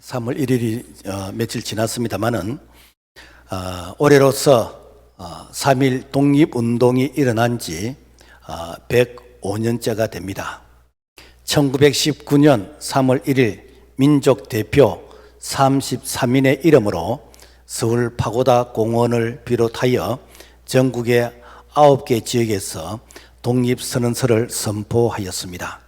3월 1일이 며칠 지났습니다마는 올해로서 3.1 독립운동이 일어난 지 105년째가 됩니다. 1919년 3월 1일 민족대표 33인의 이름으로 서울 파고다 공원을 비롯하여 전국의 9개 지역에서 독립선언서를 선포하였습니다.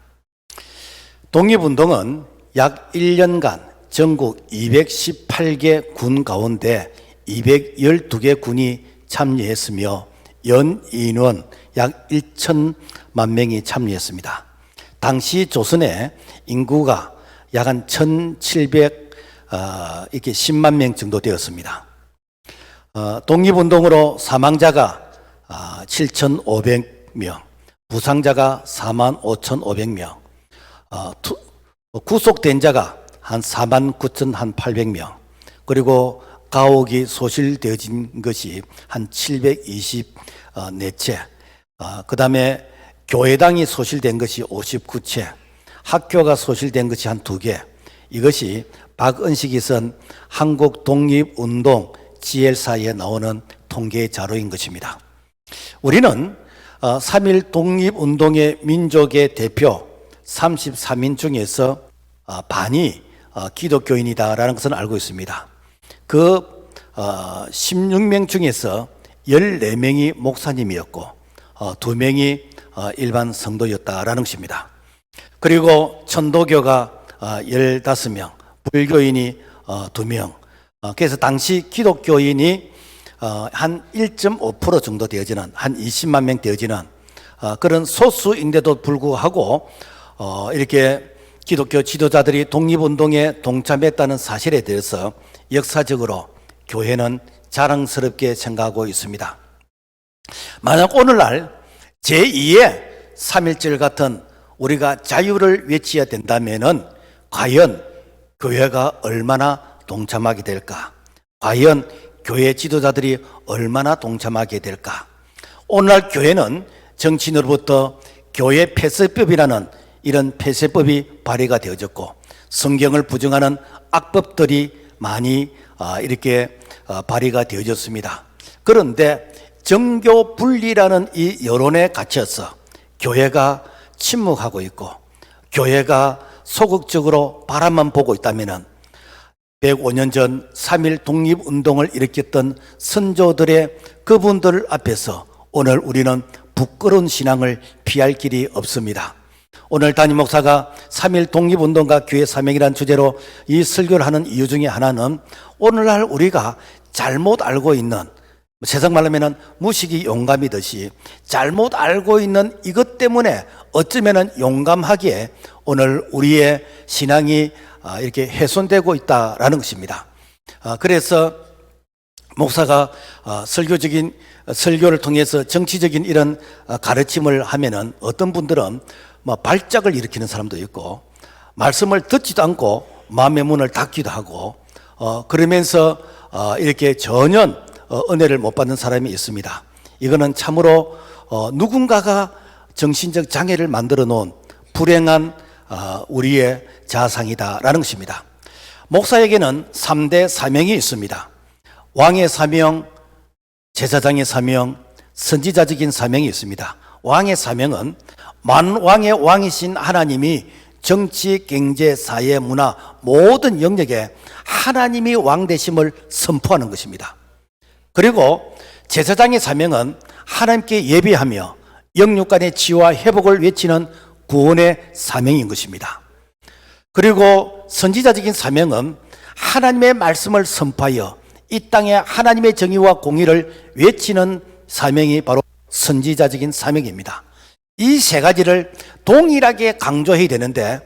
독립운동은 약 1년간 전국 218개 군 가운데 212개 군이 참여했으며 연 인원 약 1천만 명이 참여했습니다. 당시 조선의 인구가 약 한 1,710만 명 정도 되었습니다. 독립운동으로 사망자가 7,500명, 부상자가 45,500명, 구속된 자가 한 49,800명, 그리고 가옥이 소실되어진 것이 한 724채, 그 다음에 교회당이 소실된 것이 59채, 학교가 소실된 것이 한 2개, 이것이 박은식이 쓴 한국독립운동 지엘사에 나오는 통계 자료인 것입니다. 우리는 3.1 독립운동의 민족의 대표 33인 중에서 반이 기독교인이다라는 것은 알고 있습니다. 그 16명 중에서 14명이 목사님이었고 2명이 일반 성도였다라는 것입니다. 그리고 천도교가 15명, 불교인이 2명, 그래서 당시 기독교인이 한 1.5% 정도 되어지는, 한 20만 명 되어지는 그런 소수인데도 불구하고 이렇게 기독교 지도자들이 독립운동에 동참했다는 사실에 대해서 역사적으로 교회는 자랑스럽게 생각하고 있습니다. 만약 오늘날 제2의 3.1절 같은 우리가 자유를 외쳐야 된다면은 과연 교회가 얼마나 동참하게 될까? 과연 교회 지도자들이 얼마나 동참하게 될까? 오늘날 교회는 정치인으로부터 교회 폐쇄법이라는 이런 폐쇄법이 발의가 되어졌고 성경을 부정하는 악법들이 많이 이렇게 발의가 되어졌습니다. 그런데 정교 분리라는 이 여론에 갇혀서 교회가 침묵하고 있고 교회가 소극적으로 바라만 보고 있다면 105년 전 3.1 독립운동을 일으켰던 선조들의 그분들 앞에서 오늘 우리는 부끄러운 신앙을 피할 길이 없습니다. 오늘 담임 목사가 3.1 독립운동과 교회 사명이라는 주제로 이 설교를 하는 이유 중에 하나는 오늘날 우리가 잘못 알고 있는, 세상 말로 하면 무식이 용감이듯이 잘못 알고 있는 이것 때문에 어쩌면 용감하게 오늘 우리의 신앙이 이렇게 훼손되고 있다라는 것입니다. 그래서 목사가 설교적인 설교를 통해서 정치적인 이런 가르침을 하면은 어떤 분들은 발작을 일으키는 사람도 있고 말씀을 듣지도 않고 마음의 문을 닫기도 하고 그러면서 이렇게 전혀 은혜를 못 받는 사람이 있습니다. 이거는 참으로 누군가가 정신적 장애를 만들어 놓은 불행한 우리의 자상이다라는 것입니다. 목사에게는 3대 사명이 있습니다. 왕의 사명, 제사장의 사명, 선지자적인 사명이 있습니다. 왕의 사명은 만왕의 왕이신 하나님이 정치, 경제, 사회, 문화 모든 영역에 하나님이 왕 되심을 선포하는 것입니다. 그리고 제사장의 사명은 하나님께 예배하며 영육간의 치유와 회복을 외치는 구원의 사명인 것입니다. 그리고 선지자적인 사명은 하나님의 말씀을 선포하여 이 땅에 하나님의 정의와 공의를 외치는 사명이 바로 선지자적인 사명입니다. 이 세 가지를 동일하게 강조해야 되는데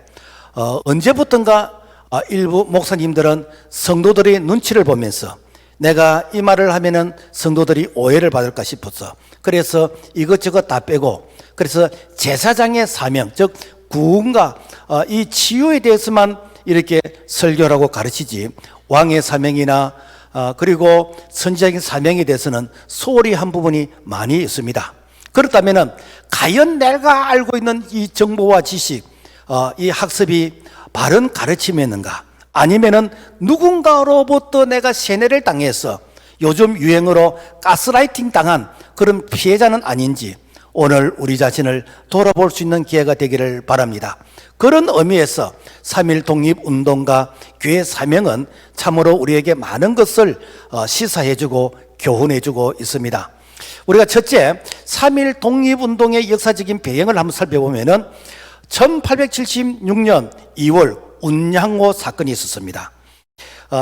언제부턴가 일부 목사님들은 성도들의 눈치를 보면서 내가 이 말을 하면은 성도들이 오해를 받을까 싶어서 그래서 이것저것 다 빼고 그래서 제사장의 사명, 즉 구원과 이 치유에 대해서만 이렇게 설교를 하고 가르치지 왕의 사명이나 그리고 선지자적인 사명에 대해서는 소홀히 한 부분이 많이 있습니다. 그렇다면은 과연 내가 알고 있는 이 정보와 지식, 이 학습이 바른 가르침이었는가? 아니면은 누군가로부터 내가 세뇌를 당해서 요즘 유행어로 가스라이팅 당한 그런 피해자는 아닌지 오늘 우리 자신을 돌아볼 수 있는 기회가 되기를 바랍니다. 그런 의미에서 3.1 독립운동가 교회 사명은 참으로 우리에게 많은 것을 시사해주고 교훈해주고 있습니다. 우리가 첫째 3.1 독립운동의 역사적인 배경을 한번 살펴보면은 1876년 2월 운양호 사건이 있었습니다.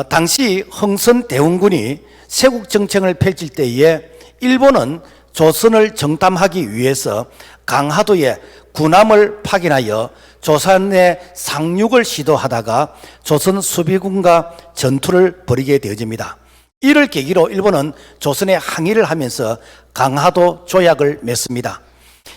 당시 흥선 대원군이 세국 정책을 펼칠 때에 일본은 조선을 정탐하기 위해서 강화도에 군함을 파견하여 조선의 상륙을 시도하다가 조선 수비군과 전투를 벌이게 되어집니다. 이를 계기로 일본은 조선에 항의를 하면서 강화도 조약을 맺습니다.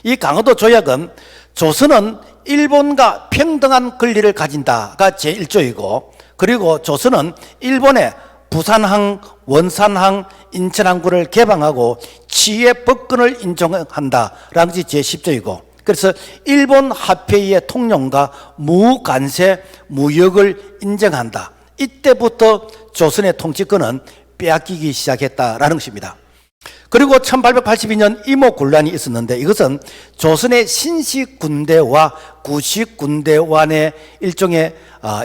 이 강화도 조약은 조선은 일본과 평등한 권리를 가진다가 제1조이고, 그리고 조선은 일본의 부산항, 원산항, 인천항구를 개방하고 치해 법권을 인정한다라는 것이 제10조이고, 그래서 일본 화폐의 통용과 무관세 무역을 인정한다. 이때부터 조선의 통치권은 빼앗기기 시작했다라는 것입니다. 그리고 1882년 이모군란이 있었는데, 이것은 조선의 신식군대와 구식군대간의 일종의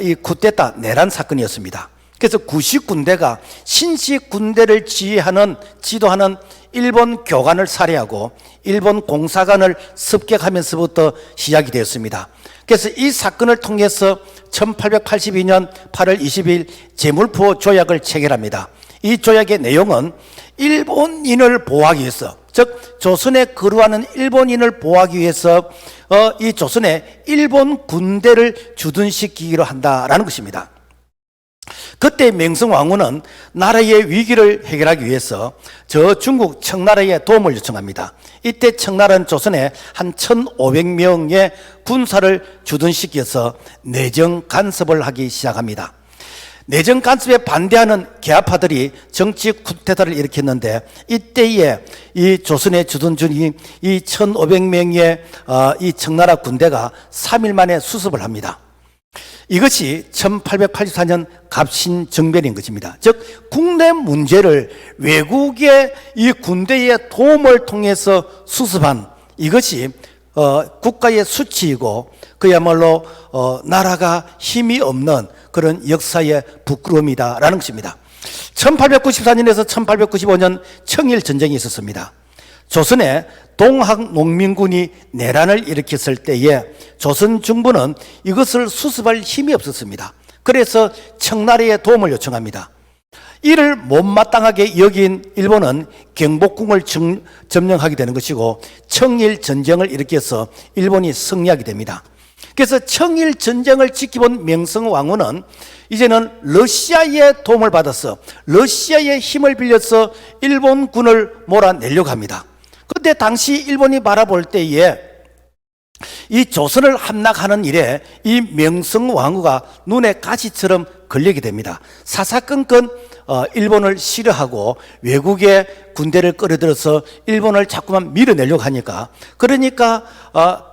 이 쿠데타 내란 사건이었습니다. 그래서 구식군대가 신식군대를 지도하는 일본 교관을 살해하고 일본 공사관을 습격하면서부터 시작이 되었습니다. 그래서 이 사건을 통해서 1882년 8월 20일 제물포 조약을 체결합니다. 이 조약의 내용은 일본인을 보호하기 위해서, 즉 조선에 거류하는 일본인을 보호하기 위해서 이 조선에 일본 군대를 주둔시키기로 한다라는 것입니다. 그때 명성황후는 나라의 위기를 해결하기 위해서 저 중국 청나라에 도움을 요청합니다. 이때 청나라는 조선에 한 1,500명의 군사를 주둔시켜서 내정 간섭을 하기 시작합니다. 내정 간섭에 반대하는 개화파들이 정치 쿠데타를 일으켰는데, 이때에 이 조선에 주둔 중인 이 1,500명의 이 청나라 군대가 3일 만에 수습을 합니다. 이것이 1884년 갑신정변인 것입니다. 즉 국내 문제를 외국의 이 군대의 도움을 통해서 수습한 이것이 국가의 수치이고, 그야말로 나라가 힘이 없는 그런 역사의 부끄러움이다라는 것입니다. 1894년에서 1895년 청일전쟁이 있었습니다. 조선에 동학농민군이 내란을 일으켰을 때에 조선 정부는 이것을 수습할 힘이 없었습니다. 그래서 청나라의 도움을 요청합니다. 이를 못마땅하게 여긴 일본은 경복궁을 점령하게 되는 것이고, 청일전쟁을 일으켜서 일본이 승리하게 됩니다. 그래서 청일전쟁을 지켜본 명성황후는 이제는 러시아의 도움을 받아서 러시아의 힘을 빌려서 일본군을 몰아내려고 합니다. 그런데 당시 일본이 바라볼 때에 이 조선을 함락하는 일에 이 명성황후가 눈에 가시처럼 걸리게 됩니다. 사사건건 일본을 싫어하고 외국의 군대를 끌어들여서 일본을 자꾸만 밀어내려고 하니까, 그러니까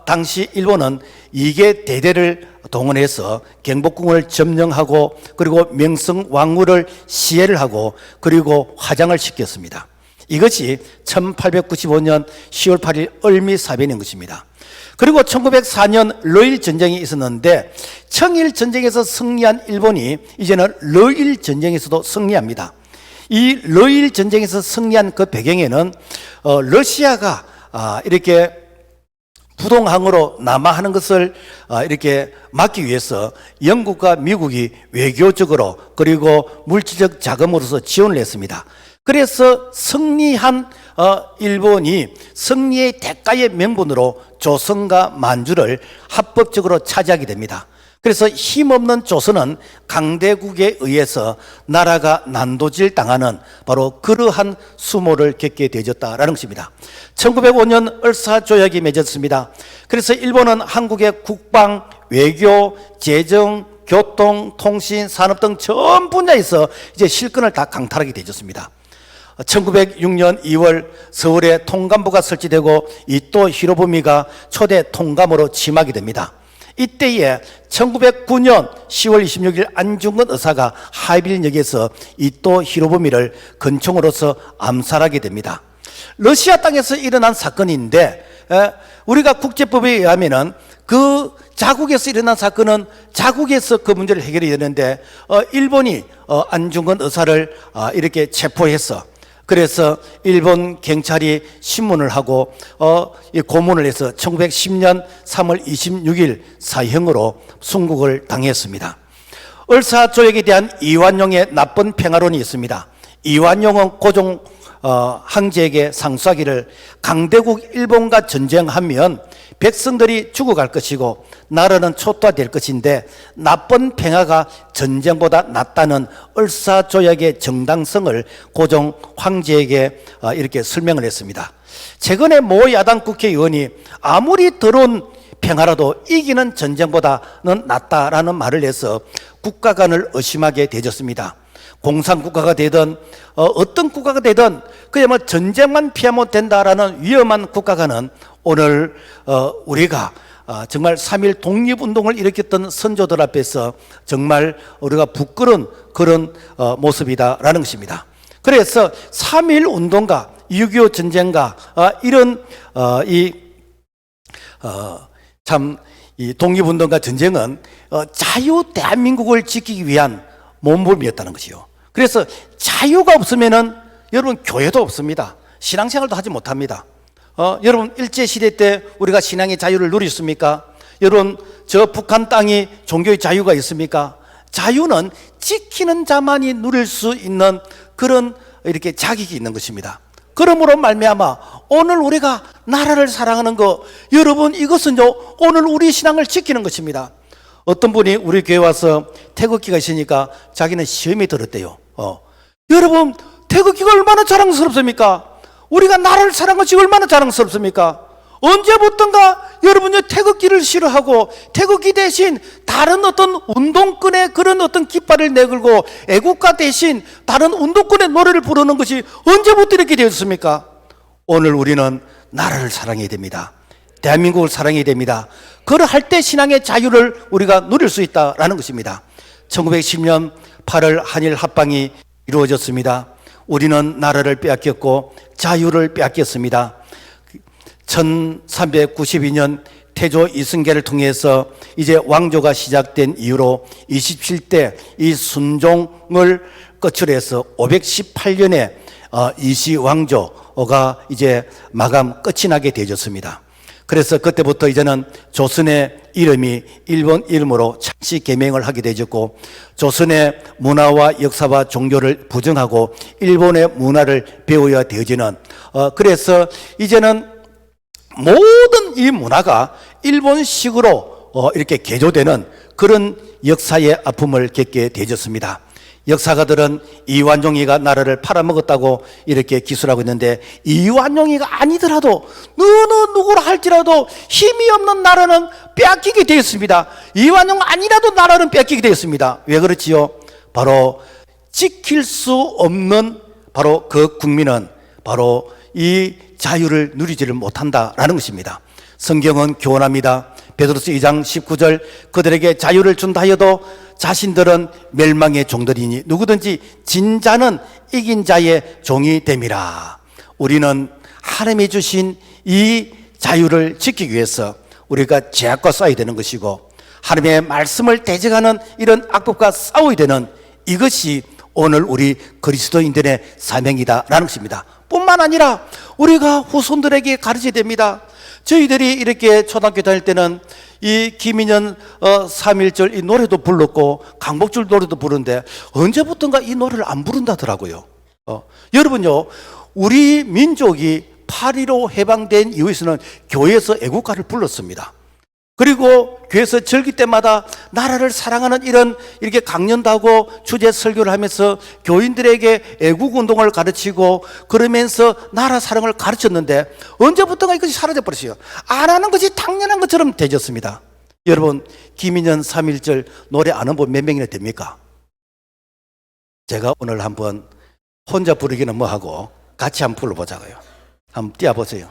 당시 일본은 이계 대대를 동원해서 경복궁을 점령하고, 그리고 명성황후를 시해를 하고, 그리고 화장을 시켰습니다. 이것이 1895년 10월 8일 을미사변인 것입니다. 그리고 1904년 러일 전쟁이 있었는데, 청일 전쟁에서 승리한 일본이 이제는 러일 전쟁에서도 승리합니다. 이 러일 전쟁에서 승리한 그 배경에는 러시아가 이렇게 부동항으로 남하하는 것을 이렇게 막기 위해서 영국과 미국이 외교적으로 그리고 물질적 자금으로서 지원을 했습니다. 그래서 승리한 일본이 승리의 대가의 명분으로 조선과 만주를 합법적으로 차지하게 됩니다. 그래서 힘없는 조선은 강대국에 의해서 나라가 난도질 당하는 바로 그러한 수모를 겪게 되어졌다라는 것입니다. 1905년 을사조약이 맺었습니다. 그래서 일본은 한국의 국방, 외교, 재정, 교통, 통신, 산업 등 전 분야에서 이제 실권을 다 강탈하게 되어졌습니다. 1906년 2월 서울에 통감부가 설치되고 이토 히로부미가 초대 통감으로 취임하게 됩니다. 이때에 1909년 10월 26일 안중근 의사가 하이빌역에서 이토 히로부미를 권총으로서 암살하게 됩니다. 러시아 땅에서 일어난 사건인데 우리가 국제법에 의하면은 그 자국에서 일어난 사건은 자국에서 그 문제를 해결해야 되는데 일본이 안중근 의사를 이렇게 체포해서 그래서 일본 경찰이 신문을 하고 고문을 해서 1910년 3월 26일 사형으로 순국을 당했습니다. 을사조약에 대한 이완용의 나쁜 평화론이 있습니다. 이완용은 고종 황제에게 상수하기를 강대국 일본과 전쟁하면 백성들이 죽어갈 것이고 나라는 초토화될 것인데 나쁜 평화가 전쟁보다 낫다는 을사조약의 정당성을 고종 황제에게 이렇게 설명을 했습니다. 최근에 모 야당 국회의원이 아무리 더러운 평화라도 이기는 전쟁보다는 낫다라는 말을 해서 국가 간을 의심하게 되졌습니다. 공산국가가 되든 어떤 국가가 되든 그야말로 전쟁만 피하면 된다라는 위험한 국가가는 오늘 우리가 정말 3.1 독립운동을 일으켰던 선조들 앞에서 정말 우리가 부끄러운 그런 모습이다라는 것입니다. 그래서 3.1 운동가 6.25 전쟁과 이런 이 독립운동과 전쟁은 자유 대한민국을 지키기 위한 몸부림이었다는 것이요. 그래서 자유가 없으면은 여러분 교회도 없습니다. 신앙생활도 하지 못합니다. 여러분 일제시대 때 우리가 신앙의 자유를 누렸습니까? 여러분 저 북한 땅이 종교의 자유가 있습니까? 자유는 지키는 자만이 누릴 수 있는 그런 이렇게 자격이 있는 것입니다. 그러므로 말미암아 오늘 우리가 나라를 사랑하는 거 여러분 이것은요 오늘 우리 신앙을 지키는 것입니다. 어떤 분이 우리 교회 와서 태극기가 있으니까 자기는 시험에 들었대요. 여러분 태극기가 얼마나 자랑스럽습니까? 우리가 나라를 사랑하는 것이 얼마나 자랑스럽습니까? 언제부턴가 여러분이 태극기를 싫어하고 태극기 대신 다른 어떤 운동권의 그런 어떤 깃발을 내걸고 애국가 대신 다른 운동권의 노래를 부르는 것이 언제부터 이렇게 되었습니까? 오늘 우리는 나라를 사랑해야 됩니다. 대한민국을 사랑해야 됩니다. 그럴 때 신앙의 자유를 우리가 누릴 수 있다라는 것입니다. 1910년 8월 한일 합방이 이루어졌습니다. 우리는 나라를 빼앗겼고 자유를 빼앗겼습니다. 1392년 태조 이승계를 통해서 이제 왕조가 시작된 이후로 27대 이 순종을 끝으로 해서 518년에 이시왕조가 이제 마감 끝이 나게 되어졌습니다. 그래서 그때부터 이제는 조선의 이름이 일본 이름으로 창씨 개명을 하게 되었고 조선의 문화와 역사와 종교를 부정하고 일본의 문화를 배워야 되어지는 그래서 이제는 모든 이 문화가 일본식으로 이렇게 개조되는 그런 역사의 아픔을 겪게 되어졌습니다. 역사가들은 이완용이가 나라를 팔아먹었다고 이렇게 기술하고 있는데 이완용이가 아니더라도 어느 누구라 할지라도 힘이 없는 나라는 빼앗기게 되었습니다. 이완용 아니라도 나라는 빼앗기게 되었습니다. 왜 그렇지요? 바로 지킬 수 없는 바로 그 국민은 바로 이 자유를 누리지를 못한다라는 것입니다. 성경은 교훈합니다. 베드로서 2장 19절 그들에게 자유를 준다 하여도 자신들은 멸망의 종들이니 누구든지 진 자는 이긴 자의 종이 됨이라. 우리는 하나님이 주신 이 자유를 지키기 위해서 우리가 죄악과 싸워야 되는 것이고 하나님의 말씀을 대적하는 이런 악법과 싸워야 되는 이것이 오늘 우리 그리스도인들의 사명이다라는 것입니다. 뿐만 아니라 우리가 후손들에게 가르쳐야 됩니다. 저희들이 이렇게 초등학교 다닐 때는 이 김인현 3.1절 이 노래도 불렀고 강복줄 노래도 부르는데 언제부턴가 이 노래를 안 부른다더라고요. 여러분요, 우리 민족이 8.15 해방된 이후에서는 교회에서 애국가를 불렀습니다. 그리고 교회에서 절기 때마다 나라를 사랑하는 이렇게 강연도 하고 주제 설교를 하면서 교인들에게 애국운동을 가르치고 그러면서 나라 사랑을 가르쳤는데 언제부턴가 이것이 사라져버렸어요. 안 하는 것이 당연한 것처럼 되졌습니다. 여러분 김인현 3.1절 노래 아는 분 몇 명이나 됩니까? 제가 오늘 한번 혼자 부르기는 뭐하고 같이 한번 불러보자고요. 한번 띄워보세요.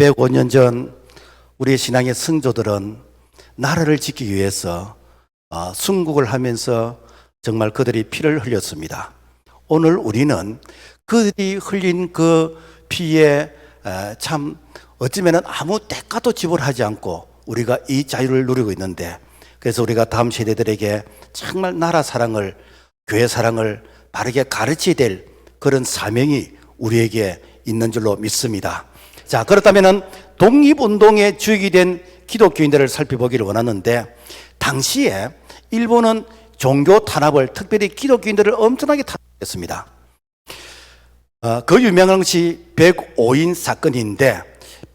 105년 전 우리의 신앙의 성도들은 나라를 지키기 위해서 순국을 하면서 정말 그들이 피를 흘렸습니다. 오늘 우리는 그들이 흘린 그 피에 참 어쩌면 아무 대가도 지불하지 않고 우리가 이 자유를 누리고 있는데, 그래서 우리가 다음 세대들에게 정말 나라 사랑을, 교회 사랑을 바르게 가르쳐야 될 그런 사명이 우리에게 있는 줄로 믿습니다. 자, 그렇다면 독립운동의 주역이 된 기독교인들을 살펴보기를 원하는데, 당시에 일본은 종교 탄압을, 특별히 기독교인들을 엄청나게 탄압했습니다. 그 유명한 것이 105인 사건인데,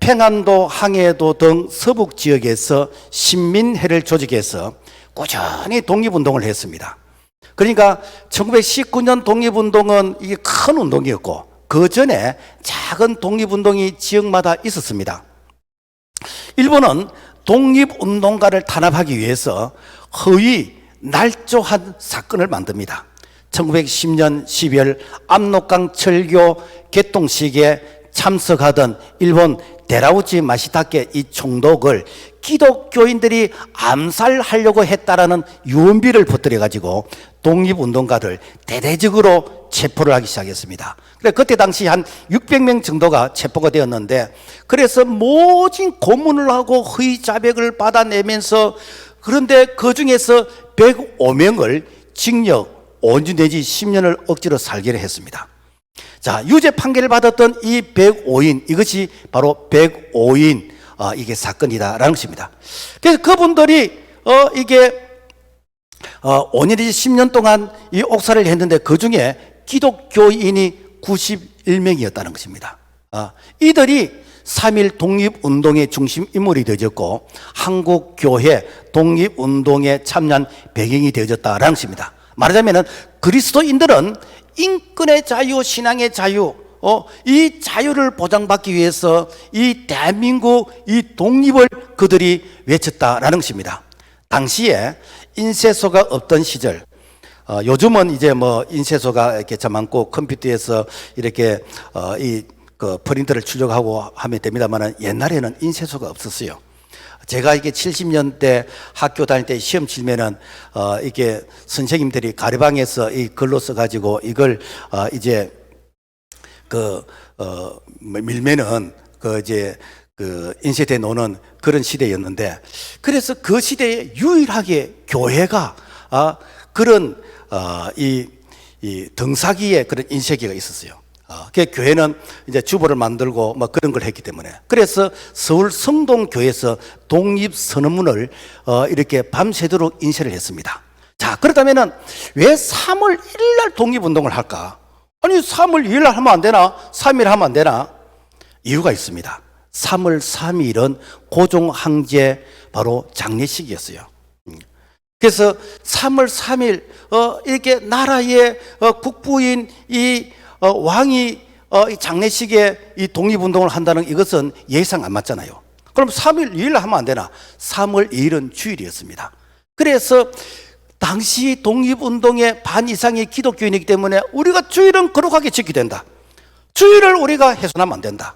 평안도, 항해도 등 서북 지역에서 신민회를 조직해서 꾸준히 독립운동을 했습니다. 그러니까 1919년 독립운동은 이게 큰 운동이었고, 그 전에 작은 독립운동이 지역마다 있었습니다. 일본은 독립운동가를 탄압하기 위해서 허위 날조한 사건을 만듭니다. 1910년 12월 압록강 철교 개통식에 참석하던 일본 데라우치 마시타케 이 총독을 기독교인들이 암살하려고 했다라는 유언비를 퍼뜨려 가지고 독립운동가들 대대적으로 체포를 하기 시작했습니다. 그래 그때 당시 한 600명 정도가 체포가 되었는데, 그래서 모진 고문을 하고 허위 자백을 받아내면서, 그런데 그 중에서 105명을 징역 5년 내지 10년을 억지로 살게 했습니다. 자, 유죄 판결을 받았던 이 105인, 이것이 바로 105인 이게 사건이다라는 것입니다. 그래서 그분들이 이게 5년 내지 10년 동안 이 옥살이를 했는데, 그 중에 기독교인이 91명이었다는 것입니다. 이들이 3.1 독립운동의 중심 인물이 되어졌고, 한국교회 독립운동에 참여한 배경이 되어졌다라는 것입니다. 말하자면 그리스도인들은 인권의 자유, 신앙의 자유, 이 자유를 보장받기 위해서 이 대한민국 이 독립을 그들이 외쳤다라는 것입니다. 당시에 인쇄소가 없던 시절, 요즘은 이제 뭐 인쇄소가 이렇게 참 많고 컴퓨터에서 이렇게 그 프린터를 출력하고 하면 됩니다만, 옛날에는 인쇄소가 없었어요. 제가 이게 70년대 학교 다닐 때 시험 치면은 이게 선생님들이 가리방에서 이 글로 써가지고 이걸 이제 밀면은 이제 인쇄돼 놓는 그런 시대였는데, 그래서 그 시대에 유일하게 교회가 그런 이 등사기에 그런 인쇄기가 있었어요. 그 교회는 이제 주보를 만들고 뭐 그런 걸 했기 때문에, 그래서 서울 성동교회에서 독립선언문을 이렇게 밤새도록 인쇄를 했습니다. 자, 그렇다면은 왜 3월 1일 날 독립운동을 할까? 아니 3월 2일 날 하면 안 되나? 3일 하면 안 되나? 이유가 있습니다. 3월 3일은 고종항제 바로 장례식이었어요. 그래서 3월 3일 이렇게 나라의 국부인 이 왕이 이 장례식에 이 독립운동을 한다는 이것은 예상 안 맞잖아요. 그럼 3일 2일 하면 안 되나? 3월 2일은 주일이었습니다. 그래서 당시 독립운동의 반 이상이 기독교인이기 때문에 우리가 주일은 거룩하게 지켜야 된다. 주일을 우리가 훼손하면 안 된다.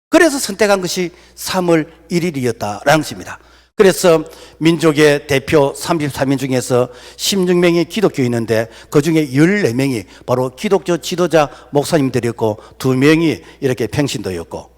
그래서 선택한 것이 3월 1일이었다라는 것입니다. 그래서 민족의 대표 33인 중에서 16명이 기독교인인데, 그 중에 14명이 바로 기독교 지도자 목사님들이었고, 2명이 이렇게 평신도였고,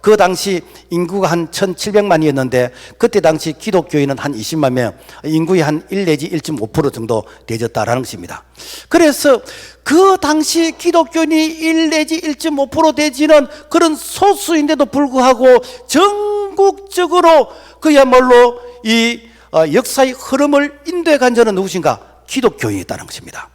그 당시 인구가 한 1,700만이었는데 그때 당시 기독교인은 한 20만 명, 인구의 한 1 내지 1.5% 정도 되졌다라는 것입니다. 그래서 그 당시 기독교인이 1 내지 1.5% 되지는 그런 소수인데도 불구하고 전국적으로 그야말로 이 역사의 흐름을 인도해 간 자는 누구신가? 기독교인이었다는 것입니다.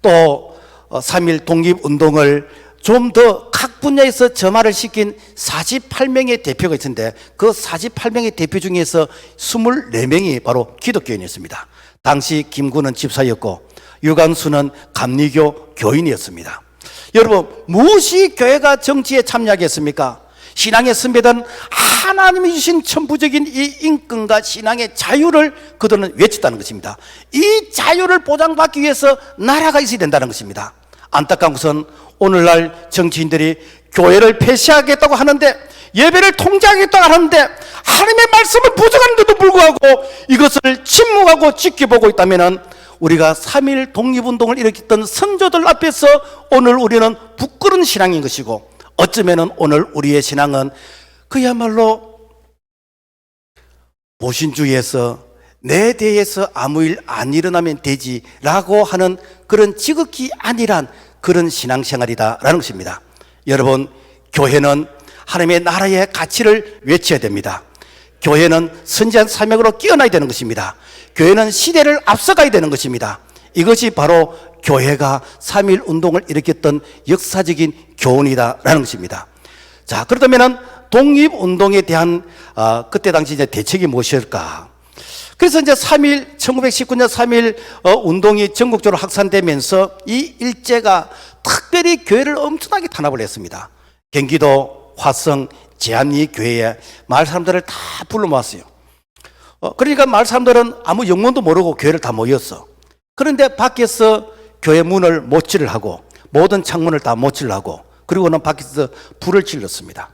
또 3.1 독립운동을 좀 더 각 분야에서 점화를 시킨 48명의 대표가 있는데, 그 48명의 대표 중에서 24명이 바로 기독교인이었습니다. 당시 김구는 집사였고 유관수는 감리교 교인이었습니다. 여러분, 무엇이 교회가 정치에 참여하겠습니까? 신앙의 선배들은 하나님이 주신 천부적인 이 인권과 신앙의 자유를 그들은 외쳤다는 것입니다. 이 자유를 보장받기 위해서 나라가 있어야 된다는 것입니다. 안타까운 것은 오늘날 정치인들이 교회를 폐쇄하겠다고 하는데 예배를 통제하겠다 하는데 하나님의 말씀은 부족한데도 불구하고 이것을 침묵하고 지켜보고 있다면 우리가 3.1 독립운동을 일으켰던 선조들 앞에서 오늘 우리는 부끄러운 신앙인 것이고, 어쩌면 오늘 우리의 신앙은 그야말로 모신주의에서 내 대해서 아무 일 안 일어나면 되지라고 하는 그런 지극히 안일한 그런 신앙생활이다라는 것입니다. 여러분, 교회는 하나님의 나라의 가치를 외쳐야 됩니다. 교회는 선지한 사명으로 끼어나야 되는 것입니다. 교회는 시대를 앞서가야 되는 것입니다. 이것이 바로 교회가 3.1 운동을 일으켰던 역사적인 교훈이다라는 것입니다. 자, 그렇다면 독립운동에 대한 그때 당시 이제 대책이 무엇일까? 그래서 이제 1919년 3.1 운동이 전국적으로 확산되면서 이 일제가 특별히 교회를 엄청나게 탄압을 했습니다. 경기도 화성 제암리 교회에 마을 사람들을 다 불러 모았어요. 그러니까 마을 사람들은 아무 영문도 모르고 교회를 다 모였어. 그런데 밖에서 교회 문을 못질을 하고 모든 창문을 다 못질을 하고, 그리고는 밖에서 불을 질렀습니다.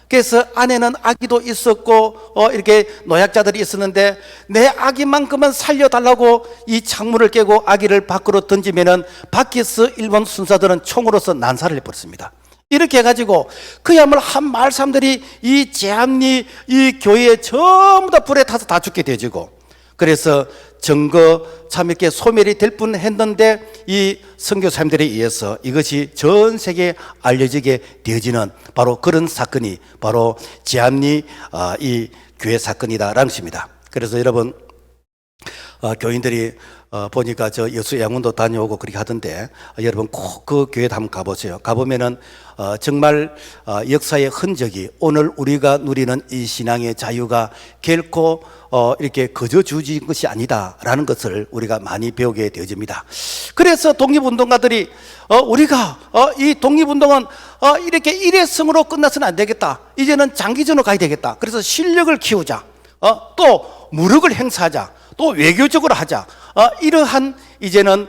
그래서 안에는 아기도 있었고 이렇게 노약자들이 있었는데 내 아기만큼은 살려달라고 이 창문을 깨고 아기를 밖으로 던지면은 밖에서 일본 순사들은 총으로서 난사를 해버렸습니다. 이렇게 해가지고 그야말로 한 마을 사람들이 이 제암리 이 교회에 전부 다 불에 타서 다 죽게 되어지고, 그래서 증거 참 이렇게 소멸이 될 뻔했는데 이 선교사님들에 의해서 이것이 전 세계에 알려지게 되어지는 바로 그런 사건이 바로 제암리 이 교회 사건이다라는 것입니다. 그래서 여러분, 교인들이 보니까 저 여수 양원도 다녀오고 그렇게 하던데, 여러분 꼭 그 교회도 한번 가보세요. 가보면은 정말 역사의 흔적이, 오늘 우리가 누리는 이 신앙의 자유가 결코 이렇게 거저 주어진 것이 아니다라는 것을 우리가 많이 배우게 되어집니다. 그래서 독립운동가들이 우리가 이 독립운동은 이렇게 일회성으로 끝나서는 안 되겠다, 이제는 장기전으로 가야 되겠다, 그래서 실력을 키우자, 또 무력을 행사하자, 또 외교적으로 하자, 이러한 이제는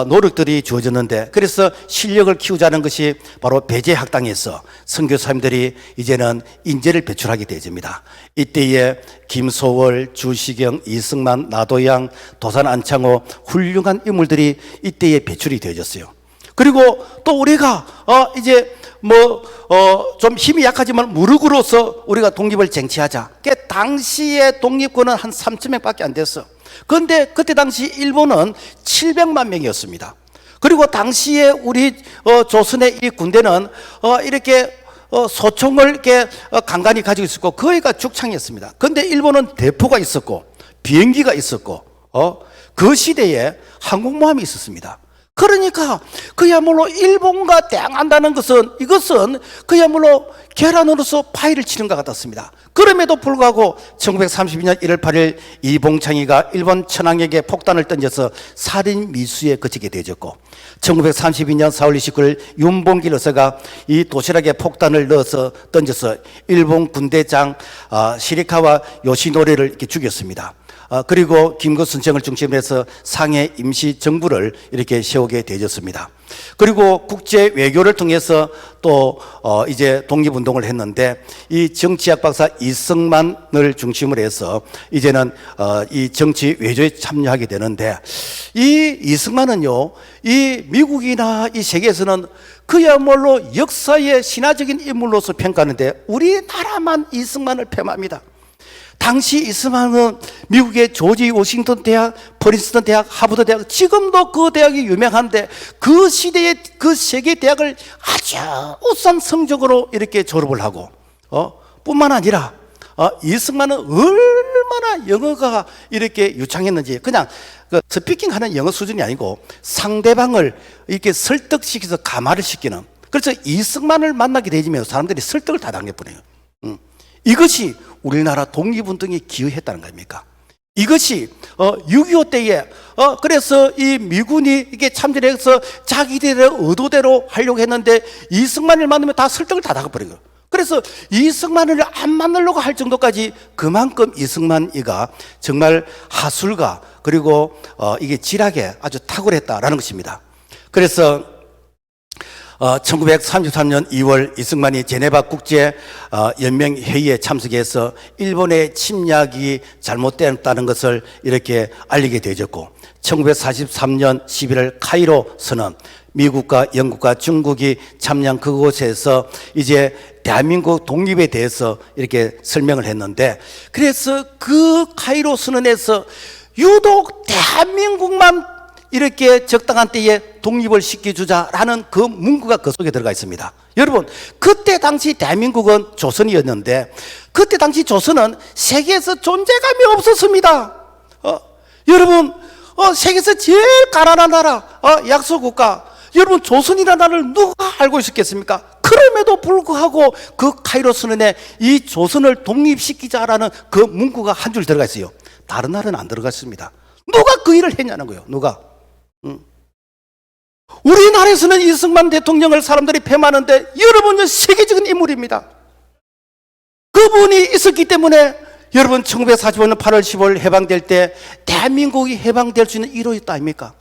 노력들이 주어졌는데, 그래서 실력을 키우자는 것이 바로 배제학당에서 선교사님들이 이제는 인재를 배출하게 되어집니다. 이때에 김소월, 주시경, 이승만, 나도양, 도산 안창호 훌륭한 인물들이 이때에 배출이 되어졌어요. 그리고 또 우리가 이제 좀 힘이 약하지만 무력으로서 우리가 독립을 쟁취하자. 그 당시에 독립군은 한 3,000명밖에 안 됐어. 그런데 그때 당시 일본은 700만 명이었습니다. 그리고 당시에 우리 조선의 이 군대는 이렇게 소총을 이렇게 간간히 가지고 있었고 거기가 죽창이었습니다. 그런데 일본은 대포가 있었고 비행기가 있었고 그 시대에 항공모함이 있었습니다. 그러니까 그야말로 일본과 대항한다는 것은, 이것은 그야말로 계란으로서 파이를 치는 것 같았습니다. 그럼에도 불구하고 1932년 1월 8일 이봉창이가 일본 천황에게 폭탄을 던져서 살인 미수에 그치게 되어졌고, 1932년 4월 29일 윤봉길 의사가 이 도시락에 폭탄을 넣어서 던져서 일본 군대장 시리카와 요시노리를 이렇게 죽였습니다. 그리고 김거순청을 중심으로 해서 상해 임시정부를 이렇게 세우게 되어졌습니다. 그리고 국제 외교를 통해서 또 이제 독립운동을 했는데, 이 정치학 박사 이승만을 중심으로 해서 이제는 이 정치 외교에 참여하게 되는데, 이 이승만은요, 이 미국이나 이 세계에서는 그야말로 역사의 신화적인 인물로서 평가하는데 우리나라만 이승만을 폄하합니다. 당시 이승만은 미국의 조지 워싱턴 대학, 프린스턴 대학, 하버드 대학, 지금도 그 대학이 유명한데 그 시대의 그 세계 대학을 아주 우수한 성적으로 이렇게 졸업을 하고, 뿐만 아니라 이승만은 얼마나 영어가 이렇게 유창했는지, 그냥 그 스피킹 하는 영어 수준이 아니고 상대방을 이렇게 설득시켜서 감화를 시키는, 그래서 이승만을 만나게 되면 사람들이 설득을 다 당해버려요. 이것이 우리나라 독립운동에 기여했다는 겁니까? 이것이 6.25 때에 그래서 이 미군이 이게 참전해서 자기들의 의도대로 하려고 했는데 이승만을 만나면 다 설득을 다 당해버려요. 그래서 이승만을 안 만나려고 할 정도까지 그만큼 이승만이가 정말 하술가, 그리고 이게 지략에 아주 탁월했다라는 것입니다. 그래서 1933년 2월 이승만이 제네바 국제 연맹 회의에 참석해서 일본의 침략이 잘못되었다는 것을 이렇게 알리게 되었고, 1943년 11월 카이로 선언, 미국과 영국과 중국이 참여한 그곳에서 이제 대한민국 독립에 대해서 이렇게 설명을 했는데, 그래서 그 카이로 선언에서 유독 대한민국만 이렇게 적당한 때에 독립을 시켜주자라는 그 문구가 그 속에 들어가 있습니다. 여러분, 그때 당시 대한민국은 조선이었는데, 그때 당시 조선은 세계에서 존재감이 없었습니다. 여러분, 세계에서 제일 가난한 나라, 약소국가, 여러분, 조선이라는 나라를 누가 알고 있었겠습니까? 그럼에도 불구하고 그 카이로 선언에 이 조선을 독립시키자라는 그 문구가 한 줄 들어가 있어요. 다른 나라는 안 들어갔습니다. 누가 그 일을 했냐는 거예요. 누가? 우리나라에서는 이승만 대통령을 사람들이 폐마하는데, 여러분은 세계적인 인물입니다. 그분이 있었기 때문에 여러분 1945년 8월 15일 해방될 때 대한민국이 해방될 수 있는 이유였다 아닙니까?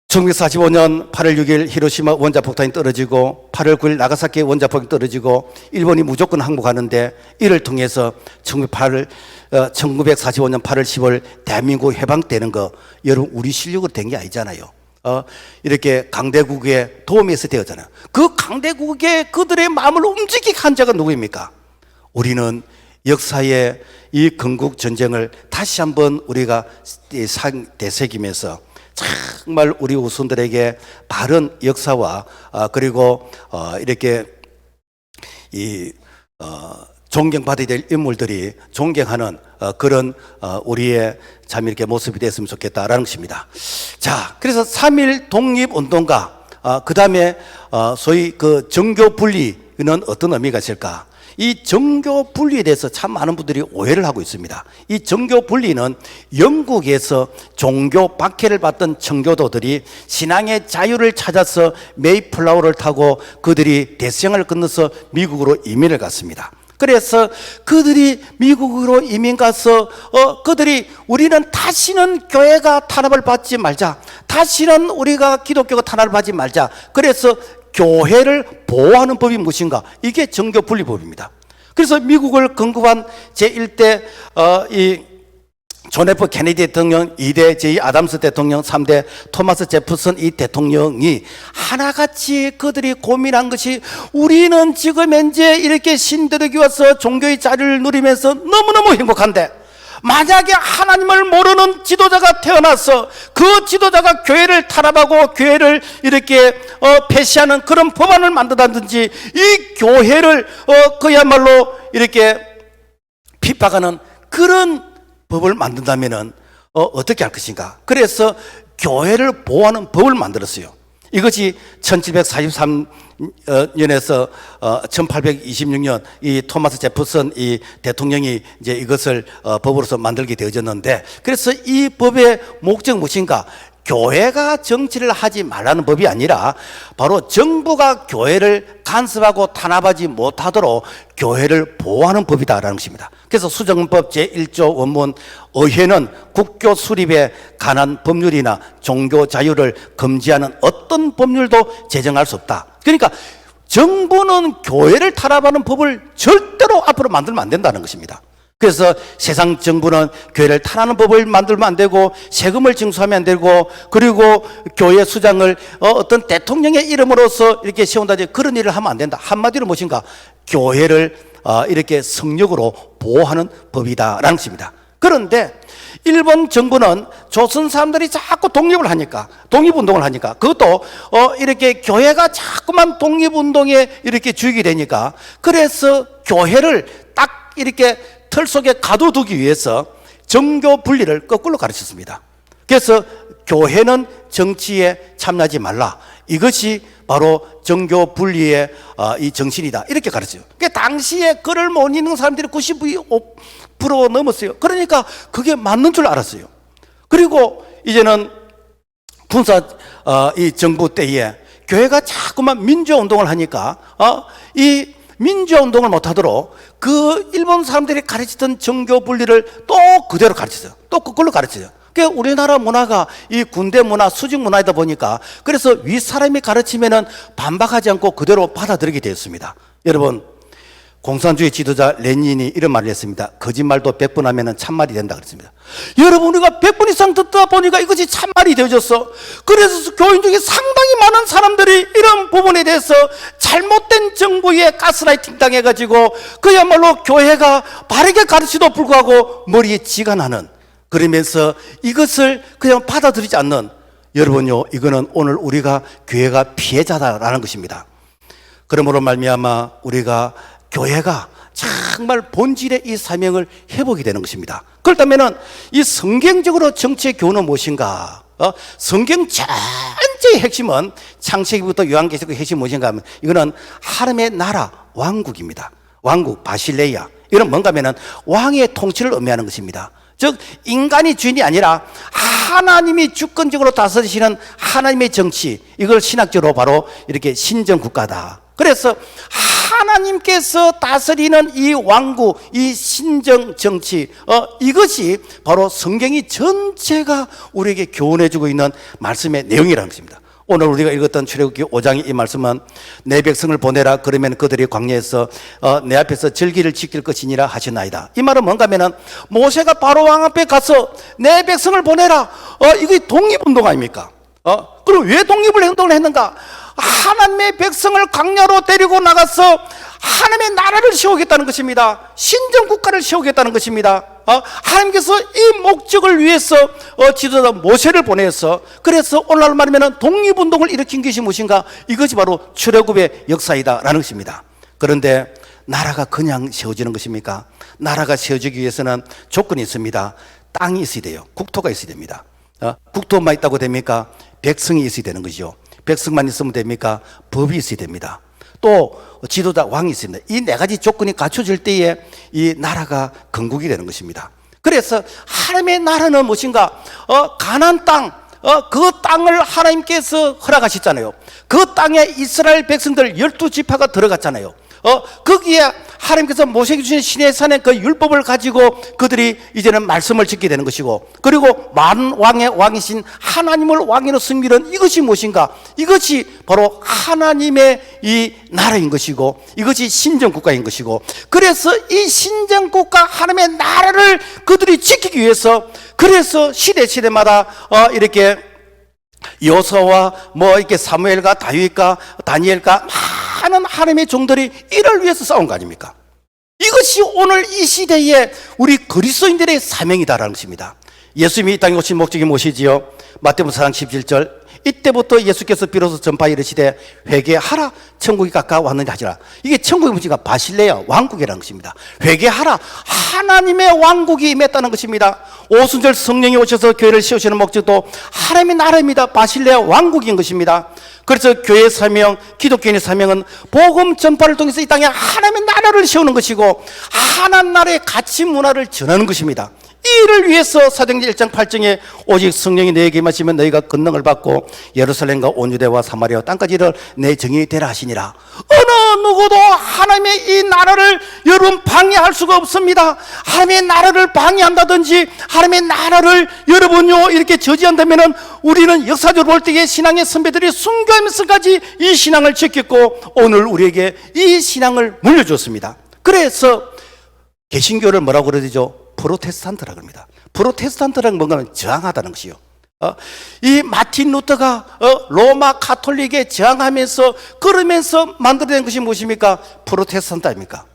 1945년 8월 6일 히로시마 원자폭탄이 떨어지고 8월 9일 나가사키 원자폭탄이 떨어지고 일본이 무조건 항복하는데, 이를 통해서 1945년 8월 10월 대한민국 해방되는 거, 여러분 우리 실력으로 된 게 아니잖아요. 이렇게 강대국의 도움에서 되었잖아요. 그 강대국의 그들의 마음을 움직이게 한 자가 누구입니까? 우리는 역사의 이 건국 전쟁을 다시 한번 우리가 되새기면서 정말 우리 후손들에게 바른 역사와 그리고 이렇게 존경받아야 될 인물들이 존경하는 그런 우리의 참 이렇게 모습이 됐으면 좋겠다라는 것입니다. 자, 그래서 3.1 독립운동가, 그 다음에 소위 그 정교 분리는 어떤 의미가 있을까? 이 정교 분리에 대해서 참 많은 분들이 오해를 하고 있습니다. 이 정교 분리는 영국에서 종교 박해를 받던 청교도들이 신앙의 자유를 찾아서 메이플라워를 타고 그들이 대서양을 건너서 미국으로 이민을 갔습니다. 그래서 그들이 미국으로 이민 가서 그들이 우리는 다시는 교회가 탄압을 받지 말자, 다시는 우리가 기독교가 탄압을 받지 말자. 그래서 교회를 보호하는 법이 무엇인가? 이게 정교분리법입니다. 그래서 미국을 건국한 제1대 이 존 F 케네디 대통령, 2대 제2 아담스 대통령, 3대 토마스 제퍼슨 이 대통령이 하나같이 그들이 고민한 것이, 우리는 지금 현재 이렇게 신들에게 와서 종교의 자리를 누리면서 너무너무 행복한데, 만약에 하나님을 모르는 지도자가 태어나서 그 지도자가 교회를 탄압하고 교회를 이렇게 폐쇄하는 그런 법안을 만든다든지, 이 교회를 그야말로 이렇게 핍박하는 그런 법을 만든다면은 어떻게 할 것인가? 그래서 교회를 보호하는 법을 만들었어요. 이것이 1743년에서 1826년 이 토마스 제퍼슨 이 대통령이 이제 이것을 법으로서 만들게 되어졌는데, 그래서 이 법의 목적 무엇인가? 교회가 정치를 하지 말라는 법이 아니라 바로 정부가 교회를 간섭하고 탄압하지 못하도록 교회를 보호하는 법이다라는 것입니다. 그래서 수정법 제1조 원문, 의회는 국교 수립에 관한 법률이나 종교 자유를 금지하는 어떤 법률도 제정할 수 없다. 그러니까 정부는 교회를 탄압하는 법을 절대로 앞으로 만들면 안 된다는 것입니다. 그래서 세상 정부는 교회를 탄압하는 법을 만들면 안 되고, 세금을 징수하면 안 되고, 그리고 교회 수장을 어떤 대통령의 이름으로서 이렇게 세운다든지 그런 일을 하면 안 된다. 한마디로 무엇인가? 교회를 이렇게 성역으로 보호하는 법이다라는 것입니다. 그런데 일본 정부는 조선 사람들이 자꾸 독립을 하니까, 독립운동을 하니까, 그것도 이렇게 교회가 자꾸만 독립운동에 이렇게 주역이 되니까, 그래서 교회를 딱 이렇게 틀 속에 가둬두기 위해서 정교 분리를 거꾸로 가르쳤습니다. 그래서 교회는 정치에 참여하지 말라, 이것이 바로 정교 분리의 이 정신이다, 이렇게 가르쳐요. 그러니까 당시에 글을 못 읽는 사람들이 95% 넘었어요. 그러니까 그게 맞는 줄 알았어요. 그리고 이제는 군사 이 정부 때에 교회가 자꾸만 민주운동을 하니까 이 민주운동을 못하도록 그 일본 사람들이 가르치던 정교 분리를 또 그대로 가르쳤어요. 또 그걸로 가르쳐요. 그러니까 우리나라 문화가 이 군대 문화, 수직 문화이다 보니까 그래서 윗사람이 가르치면은 반박하지 않고 그대로 받아들이게 되었습니다. 여러분, 공산주의 지도자 레닌이 이런 말을 했습니다. 거짓말도 100번 하면 참말이 된다 그랬습니다. 여러분, 우리가 100번 이상 듣다 보니까 이것이 참말이 되어졌어. 그래서 교인 중에 상당히 많은 사람들이 이런 부분에 대해서 잘못된 정부에 가스라이팅 당해가지고 그야말로 교회가 바르게 가르치도 불구하고 머리에 쥐가 나는, 그러면서 이것을 그냥 받아들이지 않는, 여러분요, 이거는 오늘 우리가 교회가 피해자다라는 것입니다. 그러므로 말미암아 우리가 교회가 정말 본질의 이 사명을 해보게 되는 것입니다. 그렇다면 이 성경적으로 정치의 교훈은 무엇인가? 성경 전체의 핵심은 창세기부터 요한계시록의 핵심이 무엇인가 하면 이거는 하나님의 나라, 왕국입니다. 왕국, 바실레이아. 이건 뭔가 하면은 왕의 통치를 의미하는 것입니다. 즉 인간이 주인이 아니라 하나님이 주권적으로 다스리시는 하나님의 정치, 이걸 신학적으로 바로 이렇게 신정국가다. 그래서 하나님께서 다스리는 이 왕국, 이 신정 정치, 이것이 바로 성경이 전체가 우리에게 교훈해주고 있는 말씀의 내용이라는 것입니다. 오늘 우리가 읽었던 출애굽기 5장의 이 말씀은 내 백성을 보내라, 그러면 그들이 광야에서 내 앞에서 절기를 지킬 것이니라 하시나이다. 이 말은 뭔가 하면은 모세가 바로 왕 앞에 가서 내 백성을 보내라, 이게 독립운동 아닙니까? 그럼 왜 독립을 행동을 했는가? 하나님의 백성을 광야로 데리고 나가서 하나님의 나라를 세우겠다는 것입니다. 신정국가를 세우겠다는 것입니다. 하나님께서 이 목적을 위해서 지도자 모세를 보내서, 그래서 오늘날 말하면 독립운동을 일으킨 것이 무엇인가? 이것이 바로 출애굽의 역사이다라는 것입니다. 그런데 나라가 그냥 세워지는 것입니까? 나라가 세워지기 위해서는 조건이 있습니다. 땅이 있어야 돼요. 국토가 있어야 됩니다. 국토만 있다고 됩니까? 백성이 있어야 되는 것이죠. 백성만 있으면 됩니까? 법이 있어야 됩니다. 또 지도자, 왕이 있습니다. 이 네 가지 조건이 갖춰질 때에 이 나라가 건국이 되는 것입니다. 그래서 하나님의 나라는 무엇인가? 가나안 땅, 그 땅을 하나님께서 허락하셨잖아요. 그 땅에 이스라엘 백성들 12지파가 들어갔잖아요. 거기에 하나님께서 모세에게 주신 시내산의 그 율법을 가지고 그들이 이제는 말씀을 짓게 되는 것이고, 그리고 만왕의 왕이신 하나님을 왕으로 섬기는 이것이 무엇인가? 이것이 바로 하나님의 이 나라인 것이고, 이것이 신정국가인 것이고, 그래서 이 신정국가 하나님의 나라를 그들이 지키기 위해서, 그래서 시대마다 이렇게 여호수아와 이렇게 사무엘과 다윗과 다니엘과 많은 하나님의 종들이 이를 위해서 싸운 거 아닙니까? 이것이 오늘 이 시대에 우리 그리스도인들의 사명이다라는 것입니다. 예수님이 이 땅에 오신 목적이 무엇이지요? 마태복음 4장 17절, 이때부터 예수께서 비로소 전파에 이르시되 회개하라, 천국이 가까워왔느니 하시라. 이게 천국이 무엇인가? 바실레아, 왕국이라는 것입니다. 회개하라, 하나님의 왕국이 임했다는 것입니다. 오순절 성령이 오셔서 교회를 세우시는 목적도 하나님의 나라입니다. 바실레아 왕국인 것입니다. 그래서 교회의 사명, 기독교인의 사명은 복음 전파를 통해서 이 땅에 하나님의 나라를 세우는 것이고 하나님 나라의 가치 문화를 전하는 것입니다. 이를 위해서 사도행전 1장 8절에 오직 성령이 너에게 임하시면 너희가 권능을 받고 예루살렘과 온 유대와 사마리아 땅까지 이를 내 정인이 되라 하시니라. 어느 누구도 하나님의 이 나라를 여러분 방해할 수가 없습니다. 하나님의 나라를 방해한다든지 하나님의 나라를 여러분요 이렇게 저지한다면은 우리는 역사적으로 볼 때에 신앙의 선배들이 순교하면서까지 이 신앙을 지켰고 오늘 우리에게 이 신앙을 물려줬습니다. 그래서 개신교를 뭐라고 그러죠? 프로테스탄트라고 합니다. 프로테스탄트라는 뭔가 하면 저항하다는 것이요. 이 마틴 루터가 로마 가톨릭에 저항하면서 그러면서 만들어낸 것이 무엇입니까? 프로테스탄트 아닙니까?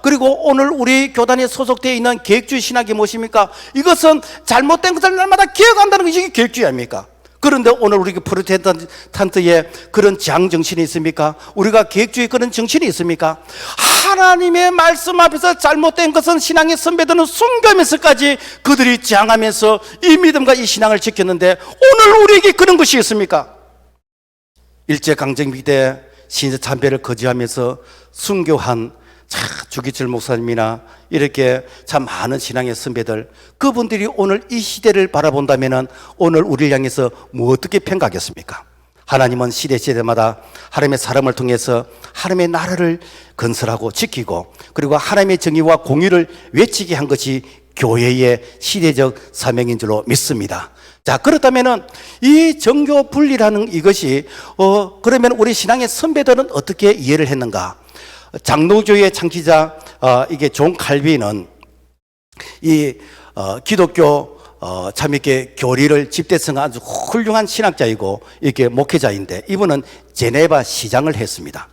그리고 오늘 우리 교단에 소속되어 있는 계획주의 신학이 무엇입니까? 이것은 잘못된 것을 날마다 기억한다는 것이 계획주의 아닙니까? 그런데 오늘 우리 프로테스탄트에 그런 저항 정신이 있습니까? 우리가 계획주의 그런 정신이 있습니까? 하나님의 말씀 앞에서 잘못된 것은 신앙의 선배들은 순교하면서까지 그들이 저항하면서 이 믿음과 이 신앙을 지켰는데 오늘 우리에게 그런 것이 있습니까? 일제강점기 때 신세 참배를 거부하면서 순교한 주기철 목사님이나 이렇게 참 많은 신앙의 선배들, 그분들이 오늘 이 시대를 바라본다면 오늘 우리를 향해서 어떻게 평가하겠습니까? 하나님은 시대마다 하나님의 사람을 통해서 하나님의 나라를 건설하고 지키고 그리고 하나님의 정의와 공의를 외치게 한 것이 교회의 시대적 사명인 줄로 믿습니다. 자, 그렇다면은 이 정교 분리라는 이것이 그러면 우리 신앙의 선배들은 어떻게 이해를 했는가? 장로교의 창시자 이게 존 칼빈은 이 기독교 참 이렇게 교리를 집대성한 아주 훌륭한 신학자이고 이렇게 목회자인데 이분은 제네바 시장을 했습니다.